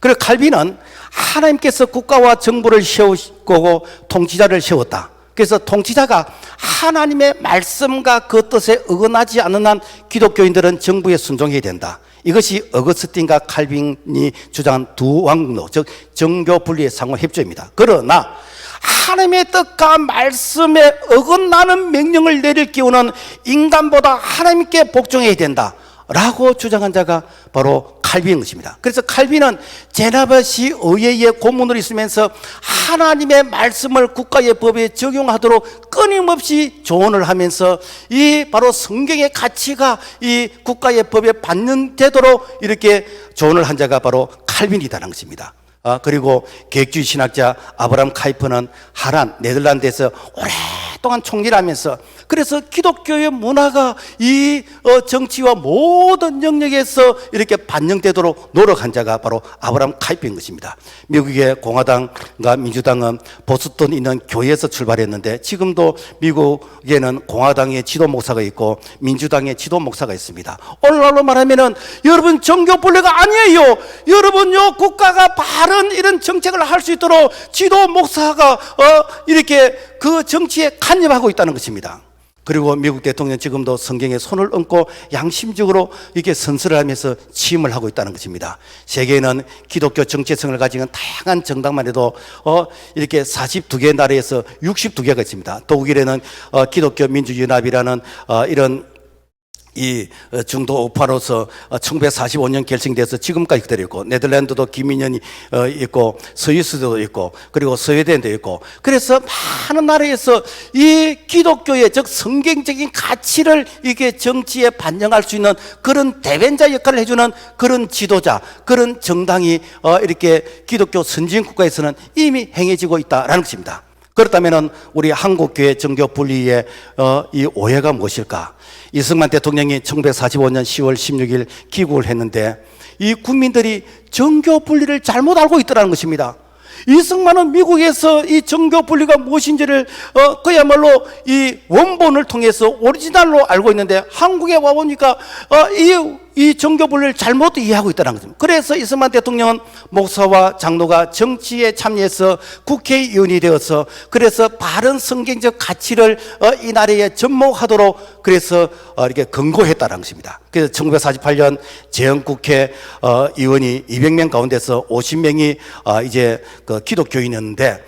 그리고 칼빈은 하나님께서 국가와 정부를 세우고 통치자를 세웠다. 그래서 통치자가 하나님의 말씀과 그 뜻에 어긋나지 않는 한 기독교인들은 정부에 순종해야 된다. 이것이 어거스틴과 칼빈이 주장한 두 왕로, 즉 정교 분리의 상호 협조입니다. 그러나 하나님의 뜻과 말씀에 어긋나는 명령을 내릴 기운은 인간보다 하나님께 복종해야 된다 라고 주장한 자가 바로 칼빈인 것입니다. 그래서 칼빈은 제네바시 의회의 고문으로 있으면서 하나님의 말씀을 국가의 법에 적용하도록 끊임없이 조언을 하면서 이 바로 성경의 가치가 이 국가의 법에 반영되도록 이렇게 조언을 한 자가 바로 칼빈이라는 것입니다. 그리고 계획주의 신학자 아브라함 카이퍼는 하란 네덜란드에서 오랫동안 총리를 하면서 그래서 기독교의 문화가 이 정치와 모든 영역에서 이렇게 반영되도록 노력한 자가 바로 아브라함 카이퍼인 것입니다. 미국의 공화당과 민주당은 보스턴에 있는 교회에서 출발했는데 지금도 미국에는 공화당의 지도 목사가 있고 민주당의 지도 목사가 있습니다. 오늘날로 말하면은 여러분 정교 분리가 아니에요. 여러분요 국가가 바른 이런 정책을 할 수 있도록 지도 목사가 이렇게 그 정치에 간섭하고 있다는 것입니다. 그리고 미국 대통령 지금도 성경에 손을 얹고 양심적으로 이렇게 선서를 하면서 취임을 하고 있다는 것입니다. 세계에는 기독교 정체성을 가진 다양한 정당만 해도 이렇게 42개 나라에서 62개가 있습니다. 독일에는 기독교 민주연합이라는 이런 이 중도 우파로서 1945년 결성돼서 지금까지 그대로 있고 네덜란드도 기민연이 있고 스위스도 있고 그리고 스웨덴도 있고 그래서 많은 나라에서 이 기독교의 즉 성경적인 가치를 이게 정치에 반영할 수 있는 그런 대변자 역할을 해주는 그런 지도자 그런 정당이 이렇게 기독교 선진 국가에서는 이미 행해지고 있다라는 것입니다. 그렇다면 우리 한국교회 정교 분리의 이 오해가 무엇일까? 이승만 대통령이 1945년 10월 16일 귀국을 했는데 이 국민들이 정교 분리를 잘못 알고 있더라는 것입니다. 이승만은 미국에서 이 정교 분리가 무엇인지를 그야말로 이 원본을 통해서 오리지널로 알고 있는데 한국에 와보니까 이 정교 분리를 잘못 이해하고 있다는 거죠. 그래서 이승만 대통령은 목사와 장로가 정치에 참여해서 국회의원이 되어서 그래서 바른 성경적 가치를 이 나라에 접목하도록 그래서 이렇게 권고했다는 것입니다. 그래서 1948년 재헌국회 의원이 200명 가운데서 50명이 이제 그 기독교인이었는데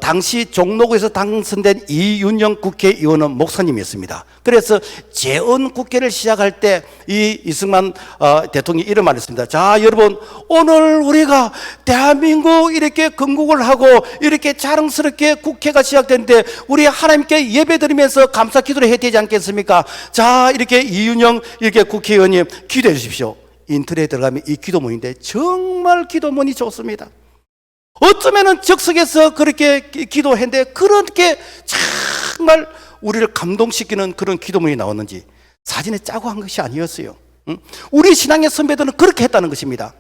당시 종로구에서 당선된 이윤영 국회의원은 목사님이었습니다. 그래서 재헌국회를 시작할 때 이 이승만 대통령이 이런 말을 했습니다. 자, 여러분, 오늘 우리가 대한민국 이렇게 건국을 하고 이렇게 자랑스럽게 국회가 시작됐는데 우리 하나님께 예배드리면서 감사 기도를 해야 되지 않겠습니까? 자, 이렇게 이윤영 이렇게 국회의원님 기도해 주십시오. 인터넷에 들어가면 이 기도문인데 정말 기도문이 좋습니다. 어쩌면은 적석에서 그렇게 기도했는데 그렇게 정말 우리를 감동시키는 그런 기도문이 나왔는지 사진에 짜고 한 것이 아니었어요. 우리 신앙의 선배들은 그렇게 했다는 것입니다.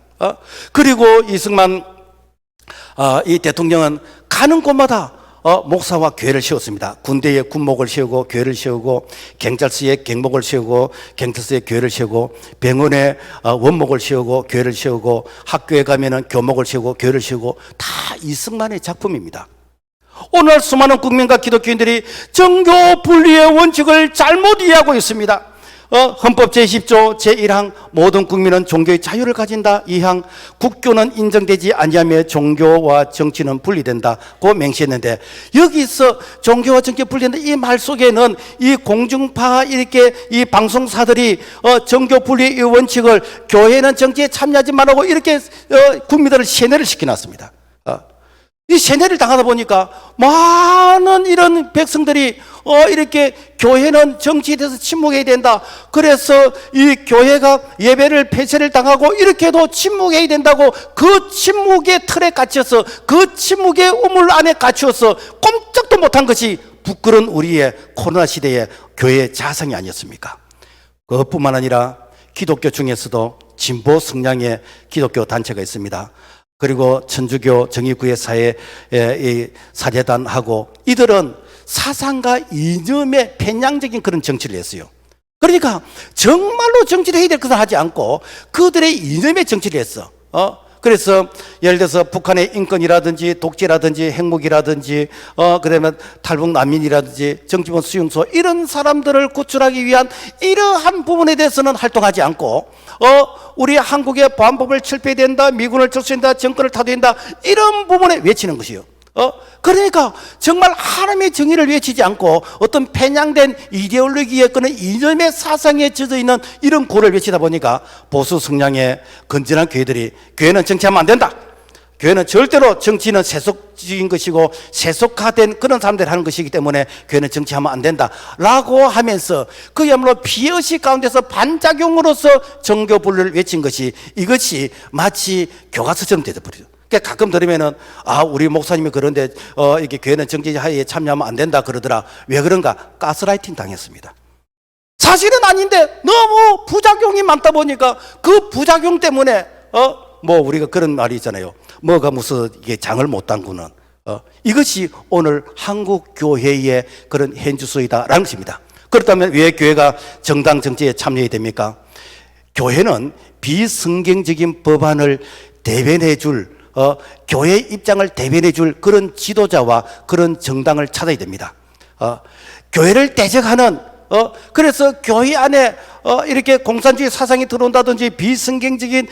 그리고 이승만 이 대통령은 가는 곳마다 목사와 교회를 세웠습니다. 군대에 군목을 세우고 교회를 세우고 경찰서에 경목을 세우고 경찰서에 교회를 세우고 병원에 원목을 세우고 교회를 세우고 학교에 가면은 교목을 세우고 교회를 세우고 다 이승만의 작품입니다. 오늘 수많은 국민과 기독교인들이 정교 분리의 원칙을 잘못 이해하고 있습니다. 헌법 제10조 제1항 모든 국민은 종교의 자유를 가진다. 2항 국교는 인정되지 아니하며 종교와 정치는 분리된다고 명시했는데 여기서 종교와 정치 분리된다 이 말 속에는 이 공중파 이렇게 이 방송사들이 정교 분리의 원칙을 교회는 정치에 참여하지 말라고 이렇게 국민들을 세뇌를 시켜놨습니다. 이 세뇌를 당하다 보니까 많은 이런 백성들이 이렇게 교회는 정치에 대해서 침묵해야 된다. 그래서 이 교회가 예배를 폐쇄를 당하고 이렇게도 침묵해야 된다고 그 침묵의 틀에 갇혀서 그 침묵의 우물 안에 갇혀서 꼼짝도 못한 것이 부끄러운 우리의 코로나 시대의 교회의 자성이 아니었습니까? 그것뿐만 아니라 기독교 중에서도 진보 성향의 기독교 단체가 있습니다. 그리고 천주교 정의구의 사제단하고 이들은 사상과 이념의 편향적인 그런 정치를 했어요. 그러니까 정말로 정치를 해야 될 것을 하지 않고 그들의 이념의 정치를 했어. 그래서 예를 들어서 북한의 인권이라든지 독재라든지 핵무기라든지 그다음에 탈북 난민이라든지 정치범 수용소 이런 사람들을 구출하기 위한 이러한 부분에 대해서는 활동하지 않고 우리 한국의 보안법을 철폐해야 된다, 미군을 철수해야 된다, 정권을 타도해야 된다 이런 부분에 외치는 것이요. 그러니까 정말 하나님의 정의를 외치지 않고 어떤 편향된 이데올로기의 그런 이념의 사상에 젖어 있는 이런 고를 외치다 보니까 보수 성향의 건전한 교회들이 교회는 정치하면 안 된다. 교회는 절대로 정치는 세속적인 것이고 세속화된 그런 사람들이 하는 것이기 때문에 교회는 정치하면 안 된다 라고 하면서 그야말로 피의식 가운데서 반작용으로서 정교 분류를 외친 것이 이것이 마치 교과서처럼 되어버리죠. 그러니까 가끔 들으면은 우리 목사님이 그런데 이게 교회는 정치하에 참여하면 안 된다 그러더라. 왜 그런가? 가스라이팅 당했습니다. 사실은 아닌데 너무 부작용이 많다 보니까 그 부작용 때문에 우리가 그런 말이 있잖아요. 뭐가 무슨 이게 장을 못 담그는 이것이 오늘 한국 교회의 그런 현주소이다라는 것입니다. 그렇다면 왜 교회가 정당 정치에 참여해야 됩니까? 교회는 비성경적인 법안을 대변해 줄 교회의 입장을 대변해 줄 그런 지도자와 그런 정당을 찾아야 됩니다. 교회를 대적하는 그래서 교회 안에 이렇게 공산주의 사상이 들어온다든지 비성경적인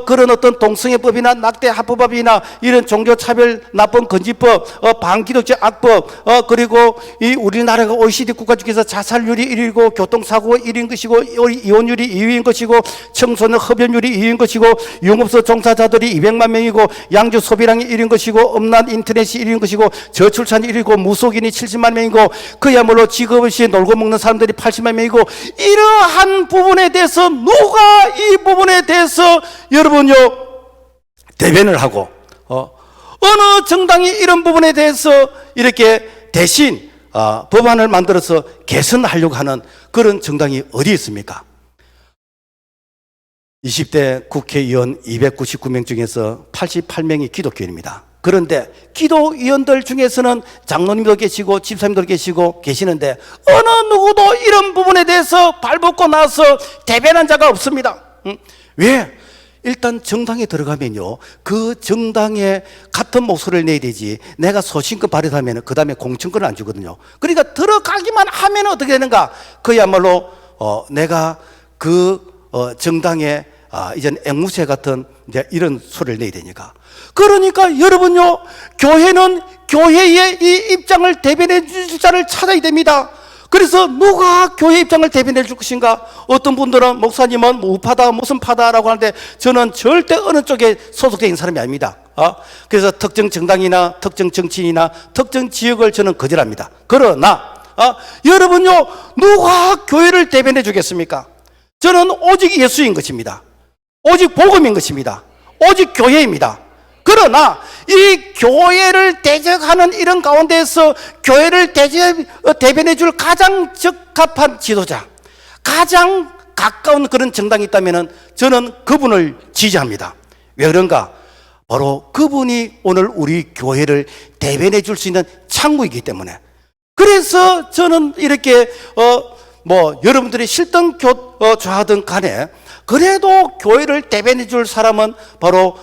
그런 어떤 동성애법이나 낙태 합법법이나 이런 종교차별 나쁜 건지법, 반기독교 악법, 그리고 이 우리나라가 OECD 국가 중에서 자살률이 1위고 교통사고가 1위인 것이고 이혼율이 2위인 것이고 청소년 흡연율이 2위인 것이고 영업소 종사자들이 200만 명이고 양주 소비량이 1위인 것이고 음란 인터넷이 1위인 것이고 저출산이 1위고 무속인이 70만 명이고 그야말로 직업 없이 놀고 먹는 사람들이 80만 명이고 이러한 부분에 대해서 누가 이 부분에 대해서 여러분요 대변을 하고 어느 정당이 이런 부분에 대해서 이렇게 대신 법안을 만들어서 개선하려고 하는 그런 정당이 어디 있습니까? 20대 국회의원 299명 중에서 88명이 기독교인입니다. 그런데 기도위원들 중에서는 장로님도 계시고 집사님도 계시는데 어느 누구도 이런 부분에 대해서 발벗고 나서 대변한 자가 없습니다. 왜? 일단 정당에 들어가면요 그 정당에 같은 목소리를 내야 되지 내가 소신껏 발휘하면 그 다음에 공천권을 안 주거든요. 그러니까 들어가기만 하면 어떻게 되는가? 그야말로 내가 그 정당에 이젠 앵무새 같은 이제 이런 소리를 내야 되니까. 그러니까 여러분요 교회는 교회의 이 입장을 대변해 줄 자를 찾아야 됩니다. 그래서 누가 교회 입장을 대변해 줄 것인가? 어떤 분들은 목사님은 우파다 무슨 파다라고 하는데 저는 절대 어느 쪽에 소속된 사람이 아닙니다. 그래서 특정 정당이나 특정 정치인이나 특정 지역을 저는 거절합니다. 그러나 여러분요 누가 교회를 대변해 주겠습니까? 저는 오직 예수인 것입니다. 오직 복음인 것입니다. 오직 교회입니다. 그러나 이 교회를 대적하는 이런 가운데에서 교회를 대변해 줄 가장 적합한 지도자, 가장 가까운 그런 정당이 있다면 저는 그분을 지지합니다. 왜 그런가? 바로 그분이 오늘 우리 교회를 대변해 줄 수 있는 창구이기 때문에. 그래서 저는 이렇게 여러분들이 싫든 좋아하든 간에 그래도 교회를 대변해 줄 사람은 바로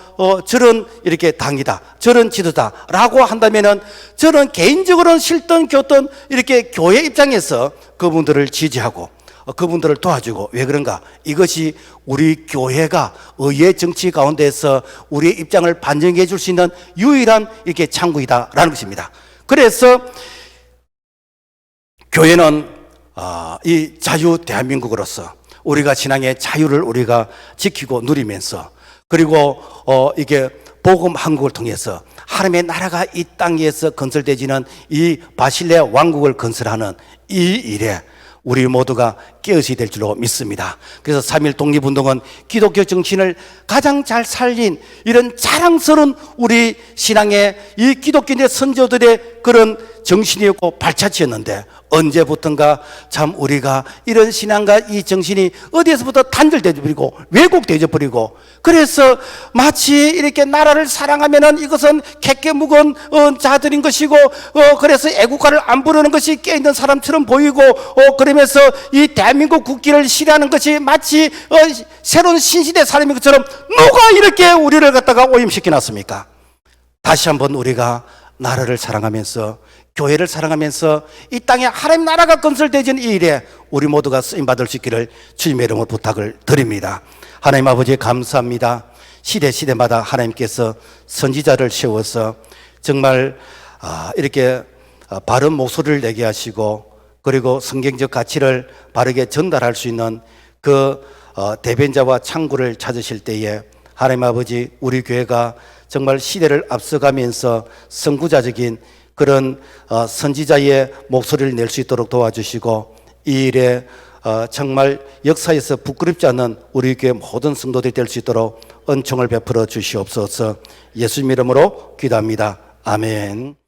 저런 이렇게 당이다, 저런 지도자라고 한다면은 저는 개인적으로는 싫든 좋든 이렇게 교회 입장에서 그분들을 지지하고 그분들을 도와주고. 왜 그런가? 이것이 우리 교회가 의회 정치 가운데서 우리의 입장을 반영해 줄 수 있는 유일한 이렇게 창구이다라는 것입니다. 그래서 교회는 이 자유 대한민국으로서 우리가 신앙의 자유를 우리가 지키고 누리면서 그리고 이게 복음 한국을 통해서 하나님의 나라가 이 땅에서 건설되지는 이 바실레 왕국을 건설하는 이 일에 우리 모두가 깨어있어야 될 줄로 믿습니다. 그래서 3.1 독립운동은 기독교 정신을 가장 잘 살린 이런 자랑스러운 우리 신앙의 이 기독교인의 선조들의 그런 정신이었고 발자취였는데, 언제부턴가 참 우리가 이런 신앙과 이 정신이 어디에서부터 단절되어 버리고 왜곡되어 버리고, 그래서 마치 이렇게 나라를 사랑하면은 이것은 객게 묵은 자들인 것이고, 그래서 애국가를 안 부르는 것이 깨있는 사람처럼 보이고, 그러면서 이 대한민국 국기를 싫어하는 것이 마치 새로운 신시대 사람인 것처럼 누가 이렇게 우리를 갖다가 오염시켜 놨습니까? 다시 한번 우리가 나라를 사랑하면서, 교회를 사랑하면서 이 땅에 하나님 나라가 건설되어지는 이 일에 우리 모두가 쓰임받을 수 있기를 주님의 이름으로 부탁을 드립니다. 하나님 아버지 감사합니다. 시대마다 하나님께서 선지자를 세워서 정말 이렇게 바른 목소리를 내게 하시고, 그리고 성경적 가치를 바르게 전달할 수 있는 그 대변자와 창구를 찾으실 때에 하나님 아버지, 우리 교회가 정말 시대를 앞서가면서 선구자적인 그런 선지자의 목소리를 낼 수 있도록 도와주시고, 이 일에 정말 역사에서 부끄럽지 않은 우리 교회 모든 성도들이 될 수 있도록 은총을 베풀어 주시옵소서. 예수님 이름으로 기도합니다. 아멘.